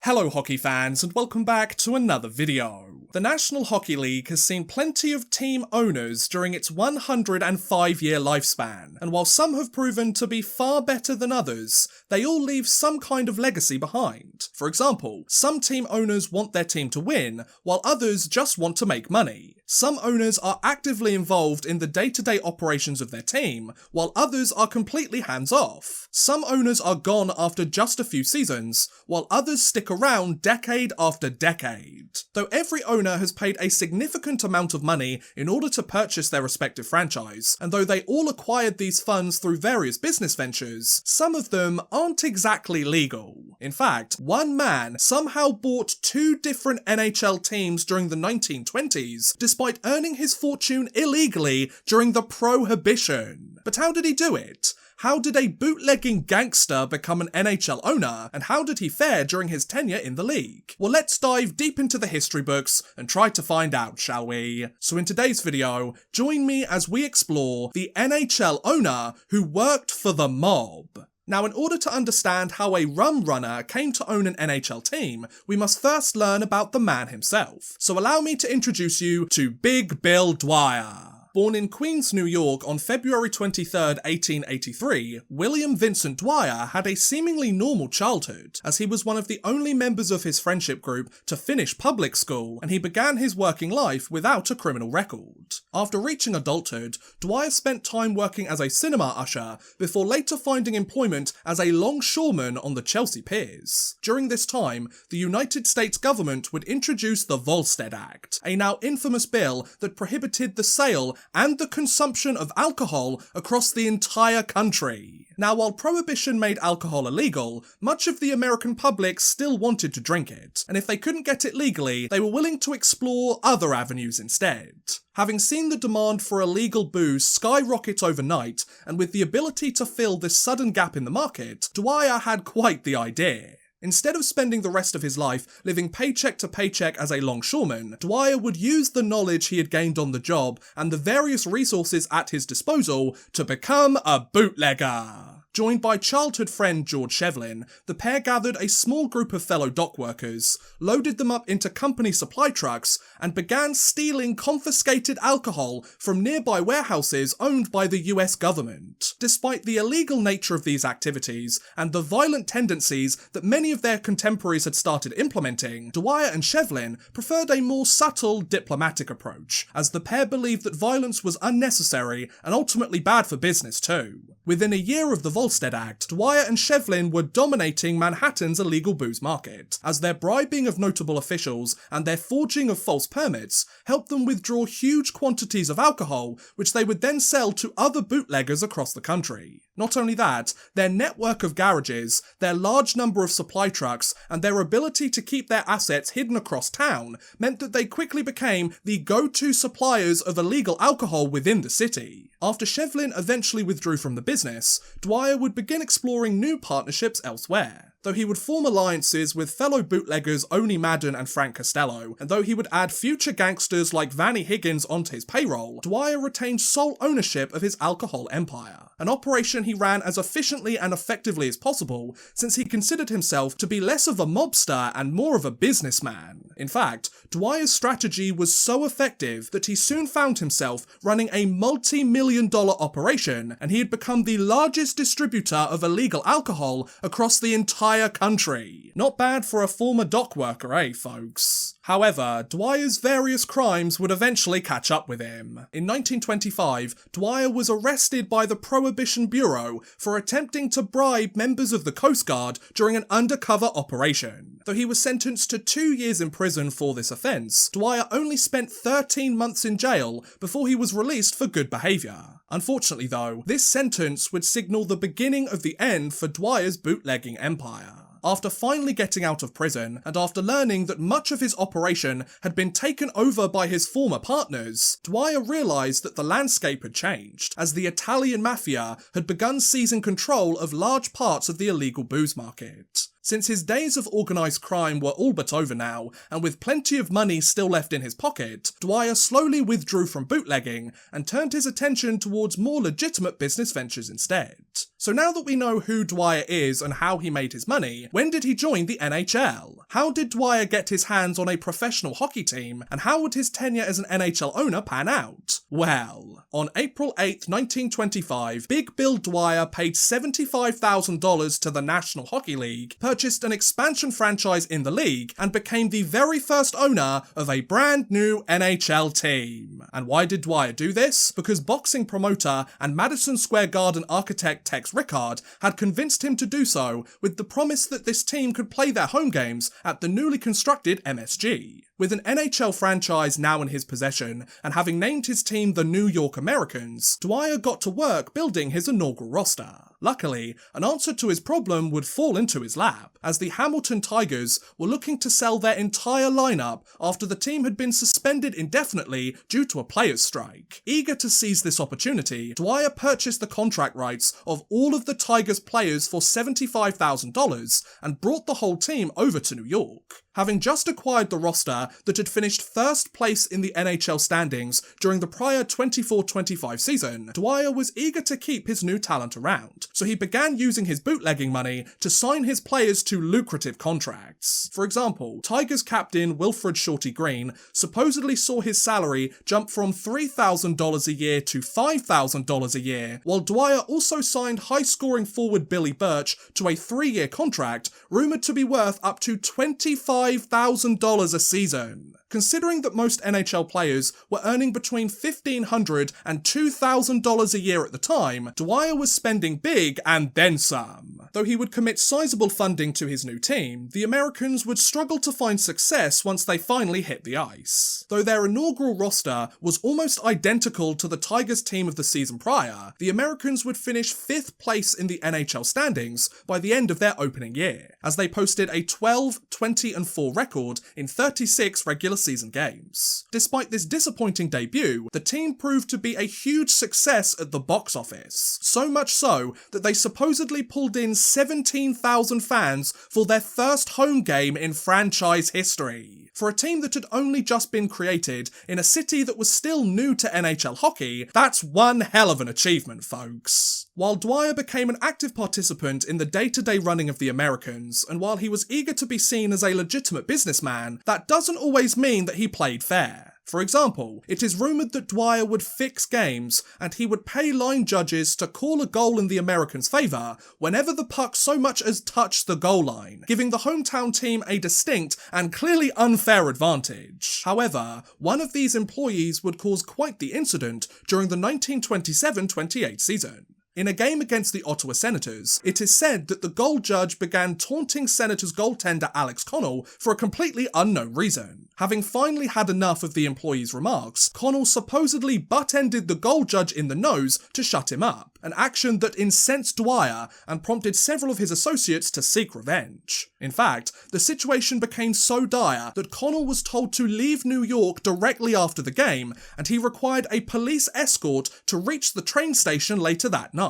Hello hockey fans and welcome back to another video. The National Hockey League has seen plenty of team owners during its 105-year lifespan, and while some have proven to be far better than others, they all leave some kind of legacy behind. For example, some team owners want their team to win, while others just want to make money. Some owners are actively involved in the day-to-day operations of their team, while others are completely hands-off. Some owners are gone after just a few seasons, while others stick around decade after decade. Though every owner has paid a significant amount of money in order to purchase their respective franchise, and though they all acquired these funds through various business ventures, some of them aren't exactly legal. In fact, one man somehow bought two different NHL teams during the 1920s, despite earning his fortune illegally during the Prohibition. But how did he do it? How did a bootlegging gangster become an NHL owner, and how did he fare during his tenure in the league? Well, let's dive deep into the history books and try to find out, shall we? So in today's video, join me as we explore the NHL owner who worked for the mob. Now, in order to understand how a rum runner came to own an NHL team, we must first learn about the man himself. So allow me to introduce you to Big Bill Dwyer. Born in Queens, New York on February 23, 1883, William Vincent Dwyer had a seemingly normal childhood, as he was one of the only members of his friendship group to finish public school, and he began his working life without a criminal record. After reaching adulthood, Dwyer spent time working as a cinema usher, before later finding employment as a longshoreman on the Chelsea piers. During this time, the United States government would introduce the Volstead Act, a now infamous bill that prohibited the sale and the consumption of alcohol across the entire country. Now, while Prohibition made alcohol illegal, much of the American public still wanted to drink it, and if they couldn't get it legally, they were willing to explore other avenues instead. Having seen the demand for illegal booze skyrocket overnight, and with the ability to fill this sudden gap in the market, Dwyer had quite the idea. Instead of spending the rest of his life living paycheck to paycheck as a longshoreman, Dwyer would use the knowledge he had gained on the job and the various resources at his disposal to become a bootlegger. Joined by childhood friend George Shevlin, the pair gathered a small group of fellow dock workers, loaded them up into company supply trucks, and began stealing confiscated alcohol from nearby warehouses owned by the US government. Despite the illegal nature of these activities and the violent tendencies that many of their contemporaries had started implementing, Dwyer and Shevlin preferred a more subtle, diplomatic approach, as the pair believed that violence was unnecessary and ultimately bad for business too. Within a year of the Volstead Act, Dwyer and Shevlin were dominating Manhattan's illegal booze market, as their bribing of notable officials and their forging of false permits helped them withdraw huge quantities of alcohol, which they would then sell to other bootleggers across the country. Not only that, their network of garages, their large number of supply trucks, and their ability to keep their assets hidden across town meant that they quickly became the go-to suppliers of illegal alcohol within the city. After Shevlin eventually withdrew from the business, Dwyer would begin exploring new partnerships elsewhere. Though he would form alliances with fellow bootleggers Oni Madden and Frank Costello, and though he would add future gangsters like Vannie Higgins onto his payroll, Dwyer retained sole ownership of his alcohol empire, an operation he ran as efficiently and effectively as possible, since he considered himself to be less of a mobster and more of a businessman. In fact, Dwyer's strategy was so effective that he soon found himself running a multi-million-dollar operation, and he had become the largest distributor of illegal alcohol across the entire country. Not bad for a former dock worker, eh, folks? However, Dwyer's various crimes would eventually catch up with him. In 1925, Dwyer was arrested by the Prohibition Bureau for attempting to bribe members of the Coast Guard during an undercover operation. Though he was sentenced to 2 years in prison for this offence, Dwyer only spent 13 months in jail before he was released for good behaviour. Unfortunately though, this sentence would signal the beginning of the end for Dwyer's bootlegging empire. After finally getting out of prison, and after learning that much of his operation had been taken over by his former partners, Dwyer realised that the landscape had changed, as the Italian mafia had begun seizing control of large parts of the illegal booze market. Since his days of organised crime were all but over now, and with plenty of money still left in his pocket, Dwyer slowly withdrew from bootlegging and turned his attention towards more legitimate business ventures instead. So now that we know who Dwyer is and how he made his money, when did he join the NHL? How did Dwyer get his hands on a professional hockey team, and how would his tenure as an NHL owner pan out? Well, on April 8, 1925, Big Bill Dwyer paid $75,000 to the National Hockey League, purchased an expansion franchise in the league, and became the very first owner of a brand new NHL team. And why did Dwyer do this? Because boxing promoter and Madison Square Garden architect Tex Rickard had convinced him to do so, with the promise that this team could play their home games at the newly constructed MSG. With an NHL franchise now in his possession, and having named his team the New York Americans, Dwyer got to work building his inaugural roster. Luckily, an answer to his problem would fall into his lap, as the Hamilton Tigers were looking to sell their entire lineup after the team had been suspended indefinitely due to a players' strike. Eager to seize this opportunity, Dwyer purchased the contract rights of all of the Tigers players for $75,000 and brought the whole team over to New York. Having just acquired the roster that had finished first place in the NHL standings during the prior 24-25 season, Dwyer was eager to keep his new talent around, so he began using his bootlegging money to sign his players to lucrative contracts. For example, Tigers captain Wilfred Shorty Green supposedly saw his salary jump from $3,000 a year to $5,000 a year, while Dwyer also signed high-scoring forward Billy Birch to a 3-year contract rumoured to be worth up to $25,000 a season. Considering that most NHL players were earning between $1,500 and $2,000 a year at the time, Dwyer was spending big and then some. Though he would commit sizable funding to his new team, the Americans would struggle to find success once they finally hit the ice. Though their inaugural roster was almost identical to the Tigers team of the season prior, the Americans would finish 5th place in the NHL standings by the end of their opening year, as they posted a 12-20-4 record in 36 regular season games. Despite this disappointing debut, the team proved to be a huge success at the box office, so much so that they supposedly pulled in 17,000 fans for their first home game in franchise history. For a team that had only just been created in a city that was still new to NHL hockey, that's one hell of an achievement, folks. While Dwyer became an active participant in the day-to-day running of the Americans, and while he was eager to be seen as a legitimate businessman, that doesn't always mean that he played fair. For example, it is rumoured that Dwyer would fix games, and he would pay line judges to call a goal in the Americans' favour whenever the puck so much as touched the goal line, giving the hometown team a distinct and clearly unfair advantage. However, one of these employees would cause quite the incident during the 1927-28 season. In a game against the Ottawa Senators, it is said that the goal judge began taunting Senators goaltender Alex Connell for a completely unknown reason. Having finally had enough of the employee's remarks, Connell supposedly butt-ended the goal judge in the nose to shut him up, an action that incensed Dwyer and prompted several of his associates to seek revenge. In fact, the situation became so dire that Connell was told to leave New York directly after the game, and he required a police escort to reach the train station later that night.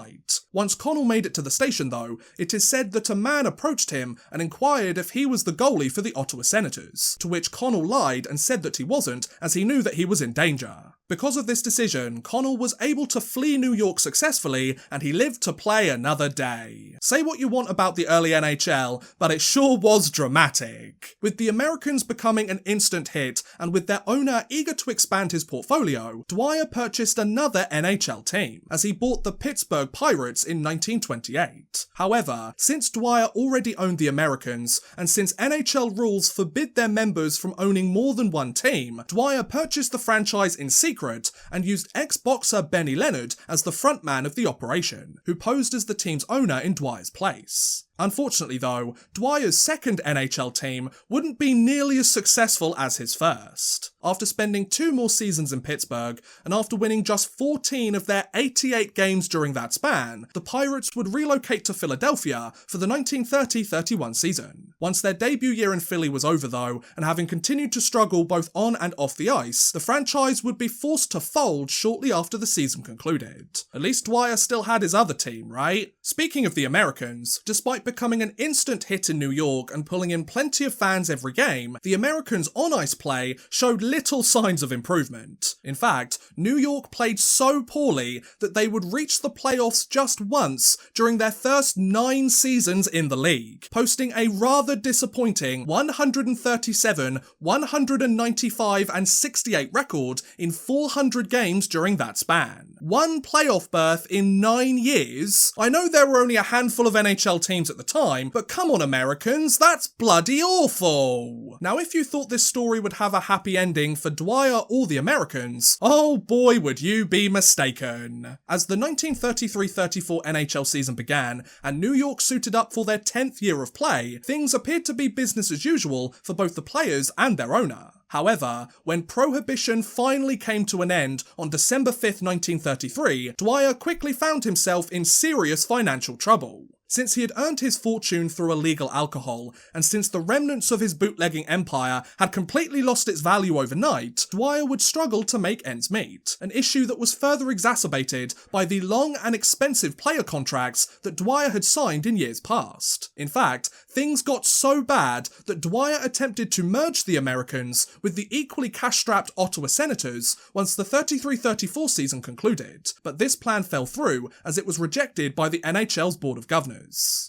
Once Connell made it to the station though, it is said that a man approached him and inquired if he was the goalie for the Ottawa Senators, to which Connell lied and said that he wasn't, as he knew that he was in danger. Because of this decision, Connell was able to flee New York successfully, and he lived to play another day. Say what you want about the early NHL, but it sure was dramatic. With the Americans becoming an instant hit, and with their owner eager to expand his portfolio, Dwyer purchased another NHL team, as he bought the Pittsburgh Pirates in 1928. However, since Dwyer already owned the Americans, and since NHL rules forbid their members from owning more than one team, Dwyer purchased the franchise in secret and used ex-boxer Benny Leonard as the frontman of the operation, who posed as the team's owner in Dwyer's place. Unfortunately though, Dwyer's second NHL team wouldn't be nearly as successful as his first. After spending 2 more seasons in Pittsburgh, and after winning just 14 of their 88 games during that span, the Pirates would relocate to Philadelphia for the 1930-31 season. Once their debut year in Philly was over though, and having continued to struggle both on and off the ice, the franchise would be forced to fold shortly after the season concluded. At least Dwyer still had his other team, right? Speaking of the Americans, despite becoming an instant hit in New York and pulling in plenty of fans every game, the Americans' on-ice play showed little signs of improvement. In fact, New York played so poorly that they would reach the playoffs just once during their first 9 seasons in the league, posting a rather disappointing 137, 195 and 68 record in 400 games during that span. One playoff berth in 9 years? I know there were only a handful of NHL teams at the time, but come on Americans, that's bloody awful! Now if you thought this story would have a happy ending for Dwyer or the Americans, oh boy would you be mistaken. As the 1933-34 NHL season began, and New York suited up for their 10th year of play, things appeared to be business as usual for both the players and their owner. However, when Prohibition finally came to an end on December 5th, 1933, Dwyer quickly found himself in serious financial trouble. Since he had earned his fortune through illegal alcohol, and since the remnants of his bootlegging empire had completely lost its value overnight, Dwyer would struggle to make ends meet, an issue that was further exacerbated by the long and expensive player contracts that Dwyer had signed in years past. In fact, things got so bad that Dwyer attempted to merge the Americans with the equally cash-strapped Ottawa Senators once the 33-34 season concluded, but this plan fell through as it was rejected by the NHL's Board of Governors.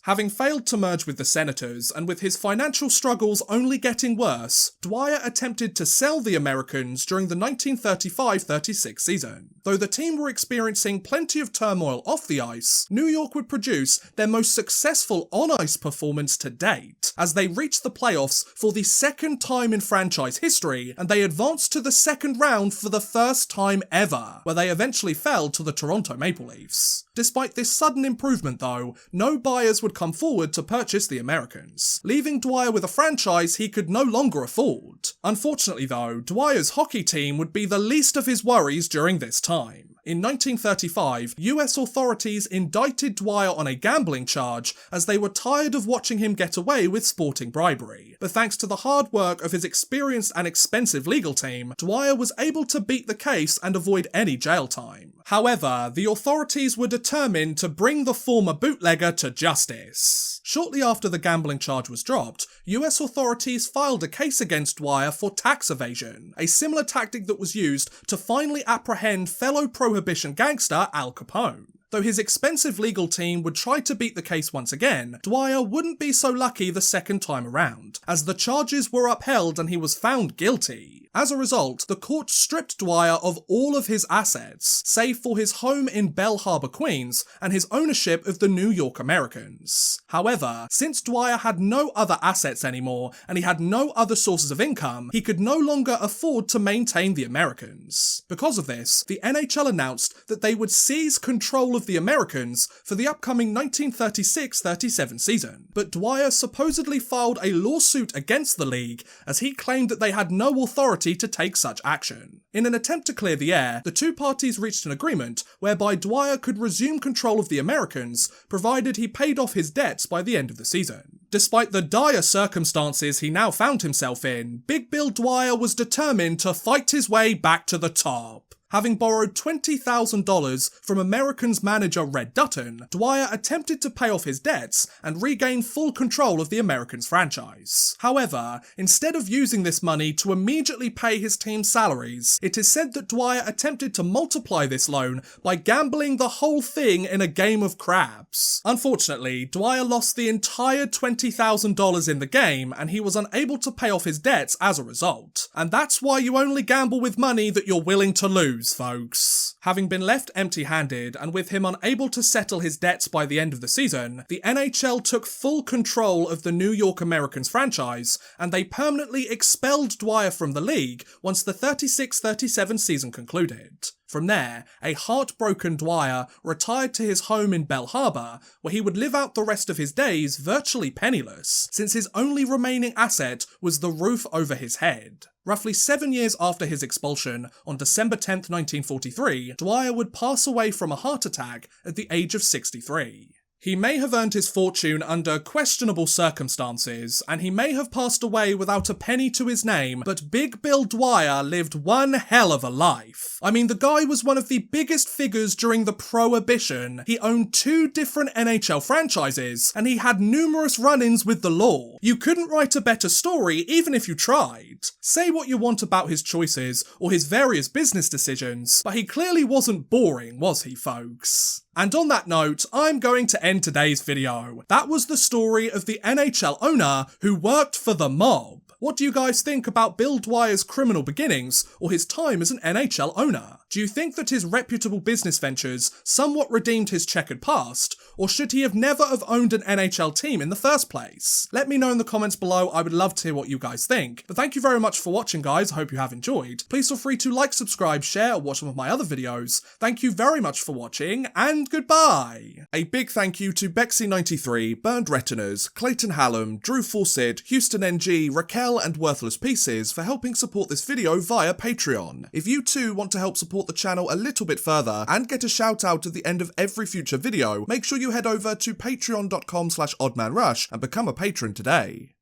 Having failed to merge with the Senators, and with his financial struggles only getting worse, Dwyer attempted to sell the Americans during the 1935-36 season. Though the team were experiencing plenty of turmoil off the ice, New York would produce their most successful on-ice performance to date, as they reached the playoffs for the second time in franchise history, and they advanced to the second round for the first time ever, where they eventually fell to the Toronto Maple Leafs. Despite this sudden improvement though, no buyers would come forward to purchase the Americans, leaving Dwyer with a franchise he could no longer afford. Unfortunately though, Dwyer's hockey team would be the least of his worries during this time. In 1935, US authorities indicted Dwyer on a gambling charge as they were tired of watching him get away with sporting bribery. But thanks to the hard work of his experienced and expensive legal team, Dwyer was able to beat the case and avoid any jail time. However, the authorities were determined to bring the former bootlegger to justice. Shortly after the gambling charge was dropped, US authorities filed a case against Dwyer for tax evasion, a similar tactic that was used to finally apprehend fellow Prohibition gangster Al Capone. Though his expensive legal team would try to beat the case once again, Dwyer wouldn't be so lucky the second time around, as the charges were upheld and he was found guilty. As a result, the court stripped Dwyer of all of his assets, save for his home in Belle Harbor, Queens, and his ownership of the New York Americans. However, since Dwyer had no other assets anymore, and he had no other sources of income, he could no longer afford to maintain the Americans. Because of this, the NHL announced that they would seize control of the Americans for the upcoming 1936-37 season. But Dwyer supposedly filed a lawsuit against the league, as he claimed that they had no authority to take such action. In an attempt to clear the air, the two parties reached an agreement whereby Dwyer could resume control of the Americans, provided he paid off his debts by the end of the season. Despite the dire circumstances he now found himself in, Big Bill Dwyer was determined to fight his way back to the top. Having borrowed $20,000 from Americans manager Red Dutton, Dwyer attempted to pay off his debts and regain full control of the Americans franchise. However, instead of using this money to immediately pay his team's salaries, it is said that Dwyer attempted to multiply this loan by gambling the whole thing in a game of craps. Unfortunately, Dwyer lost the entire $20,000 in the game, and he was unable to pay off his debts as a result. And that's why you only gamble with money that you're willing to lose, folks. Having been left empty-handed, and with him unable to settle his debts by the end of the season, the NHL took full control of the New York Americans franchise, and they permanently expelled Dwyer from the league once the 36-37 season concluded. From there, a heartbroken Dwyer retired to his home in Belle Harbor, where he would live out the rest of his days virtually penniless, since his only remaining asset was the roof over his head. Roughly 7 years after his expulsion, on December 10th, 1943, Dwyer would pass away from a heart attack at the age of 63. He may have earned his fortune under questionable circumstances, and he may have passed away without a penny to his name, but Big Bill Dwyer lived one hell of a life. I mean, the guy was one of the biggest figures during the Prohibition. He owned 2 different NHL franchises, and he had numerous run-ins with the law. You couldn't write a better story even if you tried. Say what you want about his choices, or his various business decisions, but he clearly wasn't boring, was he, folks? And on that note, I'm going to end today's video. That was the story of the NHL owner who worked for the mob. What do you guys think about Bill Dwyer's criminal beginnings or his time as an NHL owner? Do you think that his reputable business ventures somewhat redeemed his checkered past, or should he have never have owned an NHL team in the first place? Let me know in the comments below, I would love to hear what you guys think. But thank you very much for watching, guys, I hope you have enjoyed. Please feel free to like, subscribe, share, or watch some of my other videos. Thank you very much for watching, and goodbye! A big thank you to Bexy93, Burned Retinas, Clayton Hallam, Drew Fawcett, Houston NG, Raquel, and Worthless Pieces for helping support this video via Patreon. If you too want to help support the channel a little bit further and get a shout out at the end of every future video, make sure you head over to patreon.com/oddmanrush and become a patron today.